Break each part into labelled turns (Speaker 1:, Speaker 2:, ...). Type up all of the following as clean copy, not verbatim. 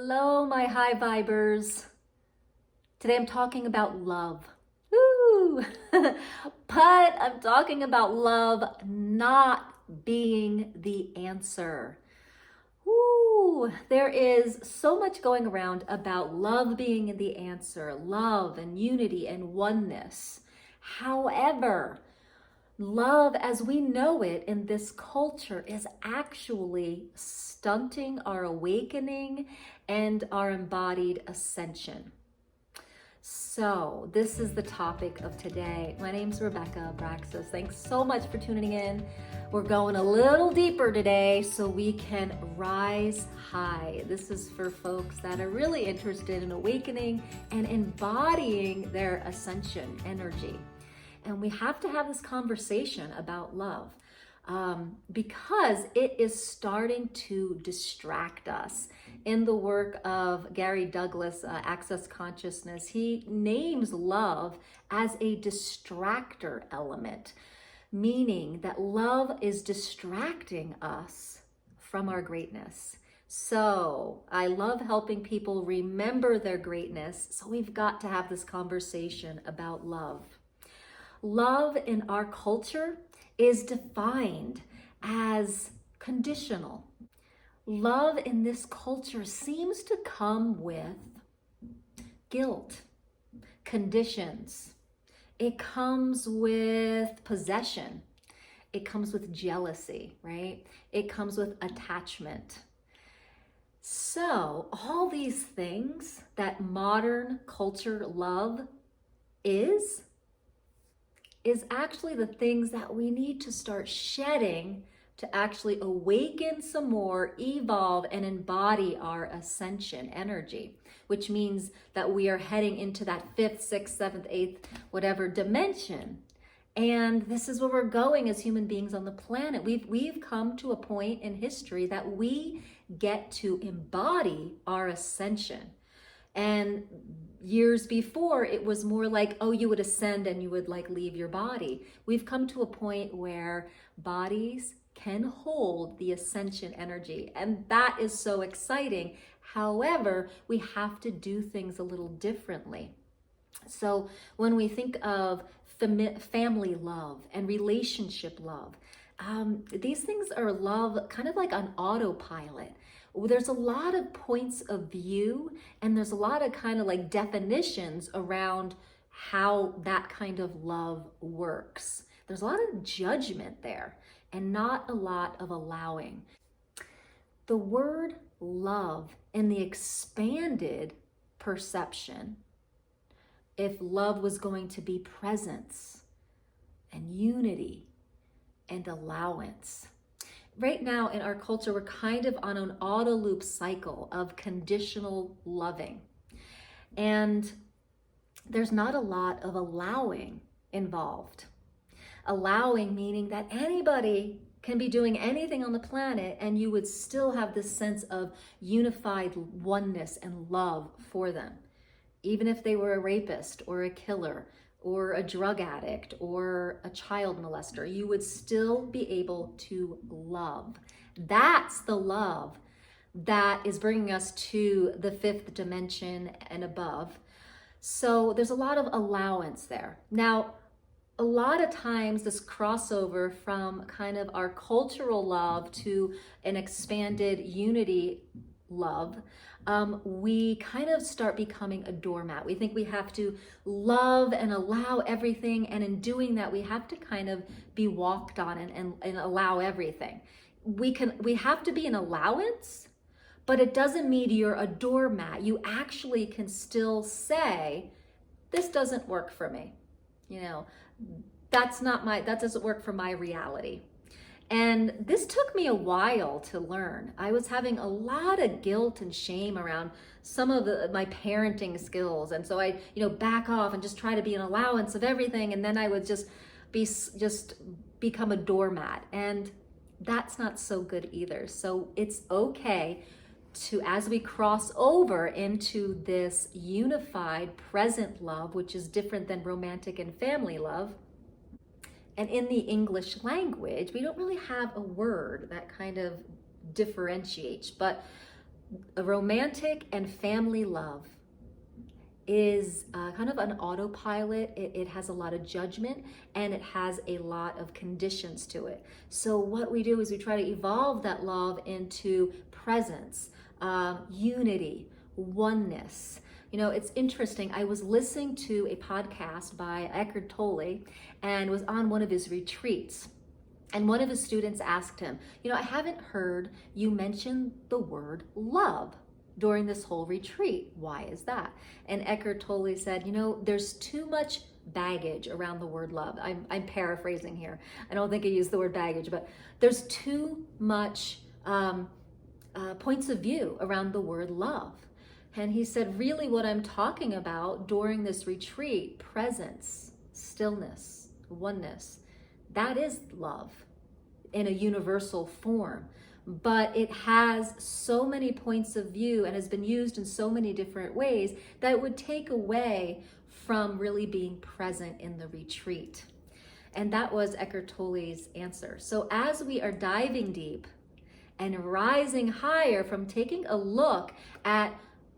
Speaker 1: Hello, my high vibers. Today I'm talking about love. Woo! But I'm talking about love not being the answer. Woo! There is so much going around about love being the answer, love and unity and oneness. However, love as we know it in this culture is actually stunting our awakening and our embodied ascension. So this is the topic of today. My name's Rebecca Abraxas. Thanks so much for tuning in. We're going a little deeper today so we can rise high. This is for folks that are really interested in awakening and embodying their ascension energy. And we have to have this conversation about love because it is starting to distract us. In the work of Gary Douglas, Access Consciousness, he names love as a distractor element, meaning that love is distracting us from our greatness. So I love helping people remember their greatness. So we've got to have this conversation about love. Love in our culture is defined as conditional. Love in this culture seems to come with guilt, conditions. It comes with possession. It comes with jealousy, right? It comes with attachment. So all these things that modern culture love is actually the things that we need to start shedding to actually awaken some more, evolve, and embody our ascension energy, which means that we are heading into that fifth, sixth, seventh, eighth, whatever dimension. And this is where we're going as human beings on the planet. We've come to a point in history that we get to embody our ascension. And years before, it was more like, oh, you would ascend and you would like leave your body. We've come to a point where bodies can hold the ascension energy. And that is so exciting. However, we have to do things a little differently. So when we think of family love and relationship love, these things are love kind of like on autopilot. There's a lot of points of view and there's a lot of kind of like definitions around how that kind of love works. There's a lot of judgment there and not a lot of allowing. The word love in the expanded perception, if love was going to be presence and unity and allowance. Right now in our culture, we're kind of on an auto loop cycle of conditional loving. And there's not a lot of allowing involved. Allowing meaning that anybody can be doing anything on the planet and you would still have this sense of unified oneness and love for them. Even if they were a rapist or a killer or a drug addict or a child molester, you would still be able to love. That's the love that is bringing us to the fifth dimension and above. So there's a lot of allowance there. Now, a lot of times this crossover from kind of our cultural love to an expanded unity love, we kind of start becoming a doormat. We think we have to love and allow everything, and in doing that, we have to kind of be walked on and allow everything. We have to be an allowance, but it doesn't mean you're a doormat. You actually can still say, this doesn't work for me. You know, that doesn't work for my reality. And this took me a while to learn. I was having a lot of guilt and shame around some of my parenting skills. And so I, back off and just try to be an allowance of everything. And then I would just become a doormat. And that's not so good either. So it's okay to, as we cross over into this unified present love, which is different than romantic and family love. And in the English language, we don't really have a word that kind of differentiates, but A romantic and family love is kind of an autopilot. It has a lot of judgment and it has a lot of conditions to it. So what we do is we try to evolve that love into presence, unity, oneness. You know, it's interesting. I was listening to a podcast by Eckhart Tolle and was on one of his retreats. And one of his students asked him, you know, I haven't heard you mention the word love during this whole retreat. Why is that? And Eckhart Tolle said, you know, there's too much baggage around the word love. I'm paraphrasing here. I don't think he used the word baggage, but there's too much points of view around the word love. And he said, really what I'm talking about during this retreat, presence, stillness, oneness, that is love in a universal form. But it has so many points of view and has been used in so many different ways that it would take away from really being present in the retreat. And that was Eckhart Tolle's answer. So as we are diving deep and rising higher from taking a look at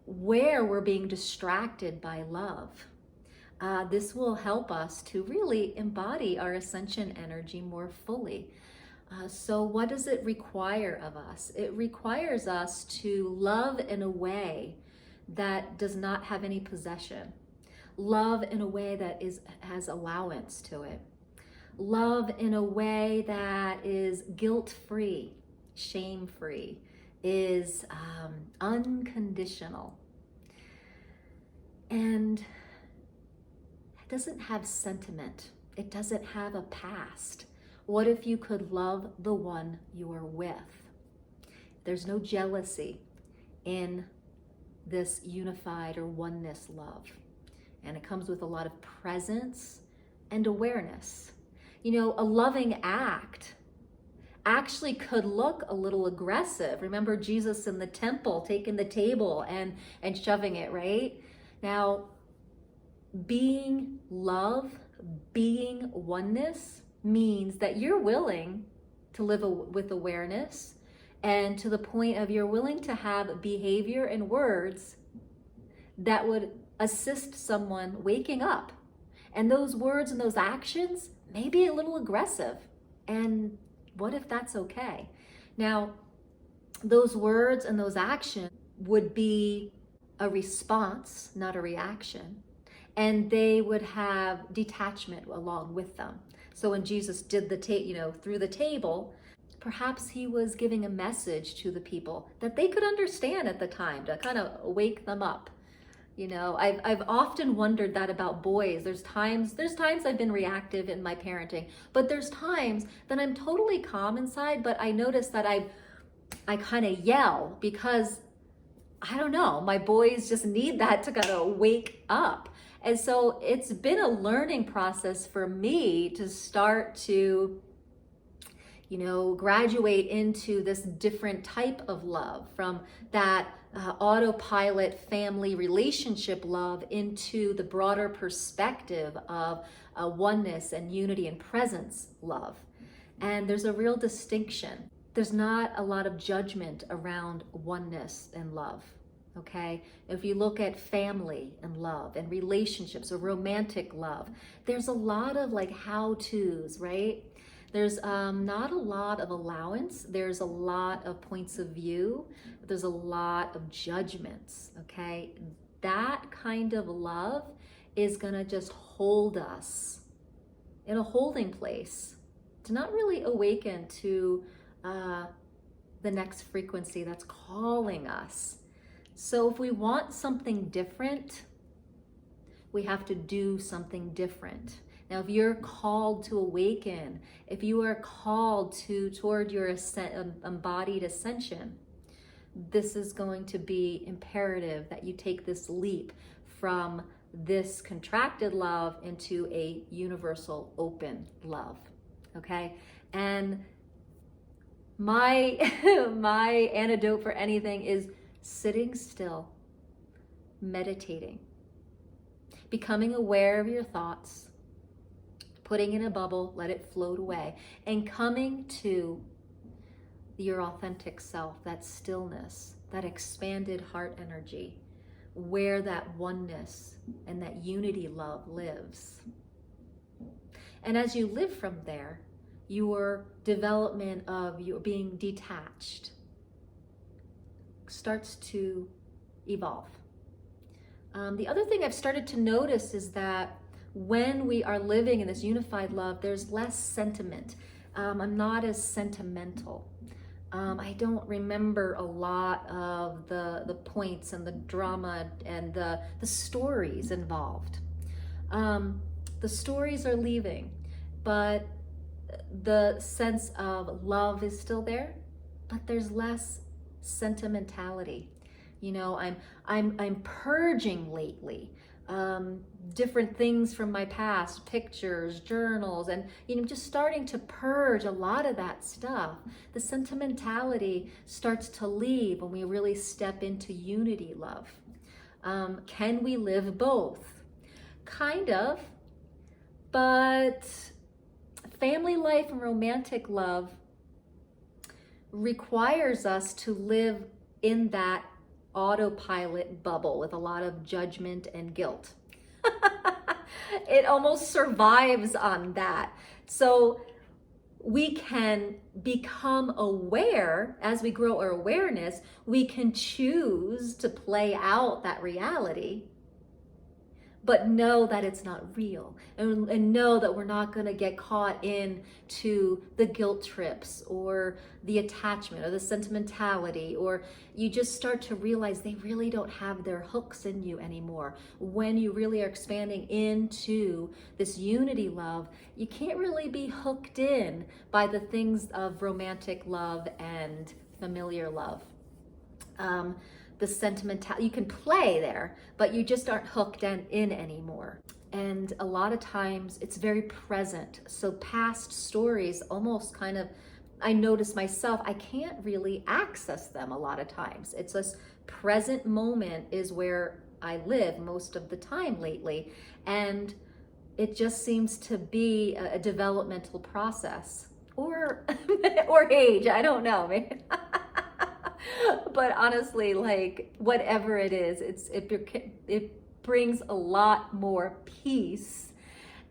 Speaker 1: where we're being distracted by love, this will help us to really embody our ascension energy more fully. So what does it require of us? It requires us to love in a way that does not have any possession. Love in a way that has allowance to it. Love in a way that is guilt-free, shame-free, is unconditional. And it doesn't have sentiment. It doesn't have a past. What if you could love the one you are with? There's no jealousy in this unified or oneness love. And it comes with a lot of presence and awareness. You know, a loving act actually could look a little aggressive. Remember Jesus in the temple taking the table and shoving it, right? Now, being love, being oneness means that you're willing to live with awareness, and to the point of you're willing to have behavior and words that would assist someone waking up. And those words and those actions may be a little aggressive. And what if that's okay? Now, those words and those actions would be a response, not a reaction. And they would have detachment along with them. So when Jesus did through the table, perhaps he was giving a message to the people that they could understand at the time to kind of wake them up. You know, I've often wondered that about boys. There's times I've been reactive in my parenting, but there's times that I'm totally calm inside, but I notice that I kind of yell because, I don't know, my boys just need that to kind of wake up. And so it's been a learning process for me to start to, you know, graduate into this different type of love, from that autopilot family relationship love into the broader perspective of oneness and unity and presence love. And there's a real distinction. There's not a lot of judgment around oneness and love. Okay, if you look at family and love and relationships or romantic love, there's a lot of like how-tos, right? There's not a lot of allowance. There's a lot of points of view. There's a lot of judgments, okay? That kind of love is gonna just hold us in a holding place to not really awaken to the next frequency that's calling us. So if we want something different, we have to do something different. Now, if you're called to awaken, if you are called toward your embodied ascension, this is going to be imperative that you take this leap from this contracted love into a universal open love, okay? And my antidote for anything is sitting still, meditating, becoming aware of your thoughts, putting in a bubble, let it float away, and coming to your authentic self, that stillness, that expanded heart energy, where that oneness and that unity love lives. And as you live from there, your development of your being detached starts to evolve. The other thing I've started to notice is that when we are living in this unified love, there's less sentiment. I'm not as sentimental. I don't remember a lot of the points and the drama and the stories involved. The stories are leaving, but the sense of love is still there, but there's less sentimentality. You know, I'm purging lately different things from my past, pictures, journals, and just starting to purge a lot of that stuff. The sentimentality starts to leave when we really step into unity love. Can we live both? Kind of, but family life and romantic love requires us to live in that autopilot bubble with a lot of judgment and guilt. It almost survives on that. So we can become aware. As we grow our awareness, we can choose to play out that reality, but know that it's not real, and know that we're not going to get caught into the guilt trips or the attachment or the sentimentality, or you just start to realize they really don't have their hooks in you anymore. When you really are expanding into this unity love, you can't really be hooked in by the things of romantic love and familiar love. The sentimental, you can play there, but you just aren't hooked in anymore. And a lot of times it's very present. So past stories almost kind of, I notice myself, I can't really access them a lot of times. It's this present moment is where I live most of the time lately. And it just seems to be a developmental process or, or age, I don't know, man. But honestly, like whatever it is, it brings a lot more peace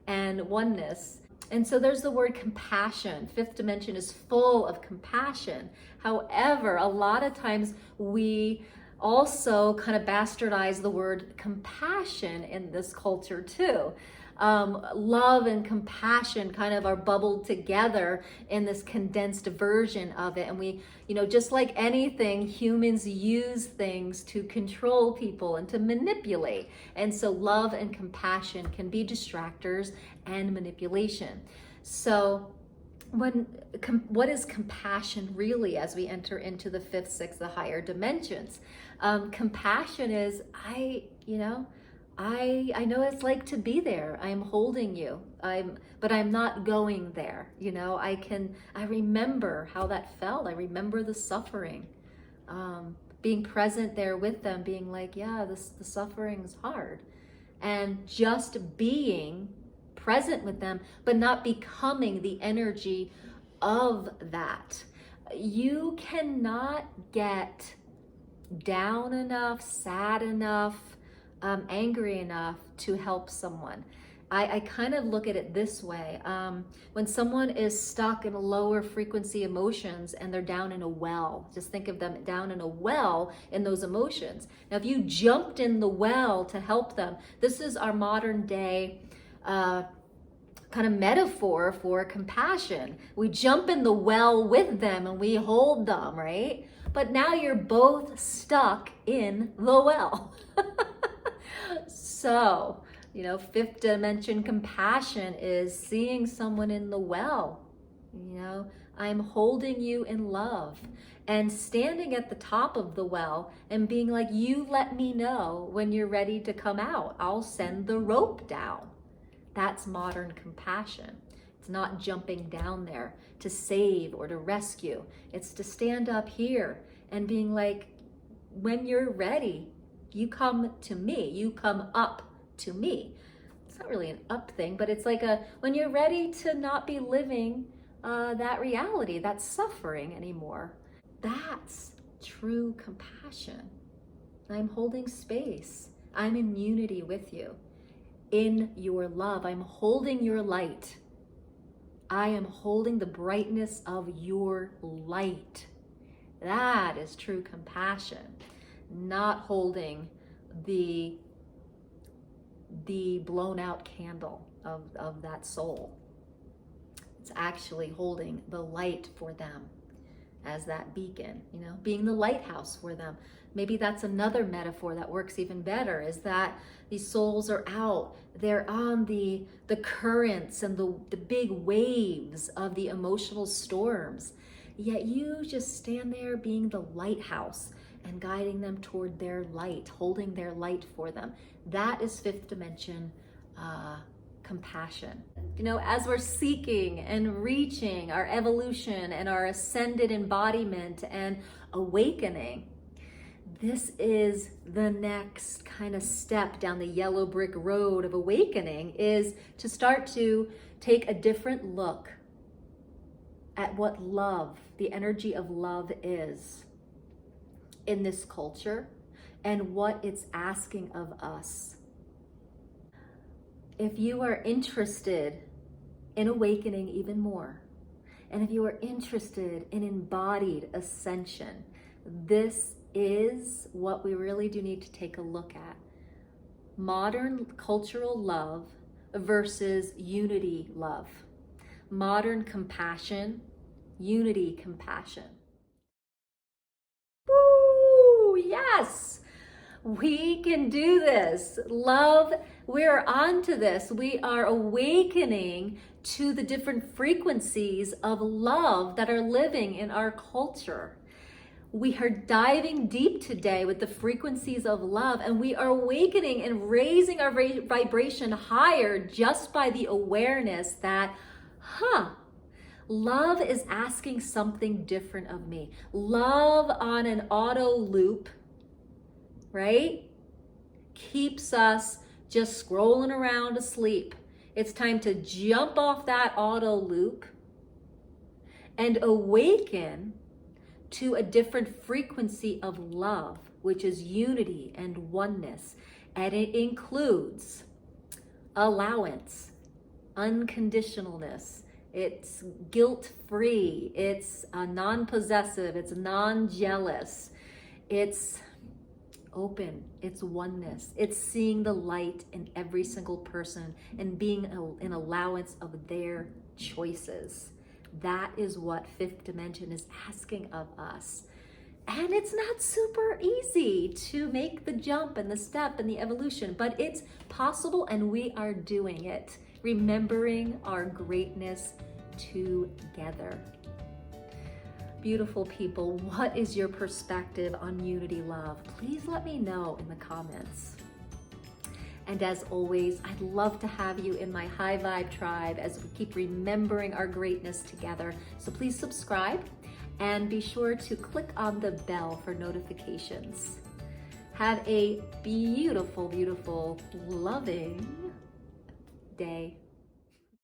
Speaker 1: and oneness. And so there's the word compassion. Fifth dimension is full of compassion. However, a lot of times we also kind of bastardize the word compassion in this culture too. Love and compassion kind of are bubbled together in this condensed version of it. And we, just like anything, humans use things to control people and to manipulate. And so love and compassion can be distractors and manipulation. So what is compassion really as we enter into the fifth, sixth, the higher dimensions? Compassion is, I know what it's like to be there. I'm holding you. But I'm not going there. I remember how that felt. I remember the suffering. Being present there with them, being like, yeah, the suffering's hard. And just being present with them, but not becoming the energy of that. You cannot get down enough, sad enough, angry enough to help someone. I kind of look at it this way. When someone is stuck in lower frequency emotions and they're down in a well, just think of them down in a well in those emotions. Now, if you jumped in the well to help them, this is our modern day kind of metaphor for compassion. We jump in the well with them and we hold them, right? But now you're both stuck in the well. So, fifth dimension compassion is seeing someone in the well. I'm holding you in love and standing at the top of the well and being like, you let me know when you're ready to come out. I'll send the rope down. That's modern compassion. It's not jumping down there to save or to rescue. It's to stand up here and being like, when you're ready, you come to me, you come up to me. It's not really an up thing, but it's like when you're ready to not be living that reality, that suffering anymore. That's true compassion. I'm holding space. I'm in unity with you. In your love, I'm holding your light. I am holding the brightness of your light. That is true compassion, not holding the blown out candle of that soul. It's actually holding the light for them as that beacon, being the lighthouse for them. Maybe that's another metaphor that works even better, is that these souls are out, they're on the currents and the big waves of the emotional storms. Yet you just stand there being the lighthouse and guiding them toward their light, holding their light for them. That is fifth dimension compassion. As we're seeking and reaching our evolution and our ascended embodiment and awakening, this is the next kind of step down the yellow brick road of awakening, is to start to take a different look at what love, the energy of love, is in this culture and what it's asking of us. If you are interested in awakening even more, and if you are interested in embodied ascension, this is what we really do need to take a look at. Modern cultural love versus unity love. Modern compassion, unity compassion. Woo! Yes! We can do this. Love, we're onto this. We are awakening to the different frequencies of love that are living in our culture. We are diving deep today with the frequencies of love, and we are awakening and raising our vibration higher just by the awareness that, love is asking something different of me. Love on an auto loop, right, keeps us just scrolling around asleep. It's time to jump off that auto loop and awaken to a different frequency of love, which is unity and oneness. And it includes allowance, unconditionalness. It's guilt-free. It's non-possessive. It's non-jealous. It's open. It's oneness. It's seeing the light in every single person and being an allowance of their choices. That is what fifth dimension is asking of us. And it's not super easy to make the jump and the step and the evolution, but it's possible, and we are doing it, remembering our greatness together. Beautiful people, what is your perspective on unity love? Please let me know in the comments. And as always, I'd love to have you in my high vibe tribe as we keep remembering our greatness together. So please subscribe and be sure to click on the bell for notifications. Have a beautiful, beautiful, loving day.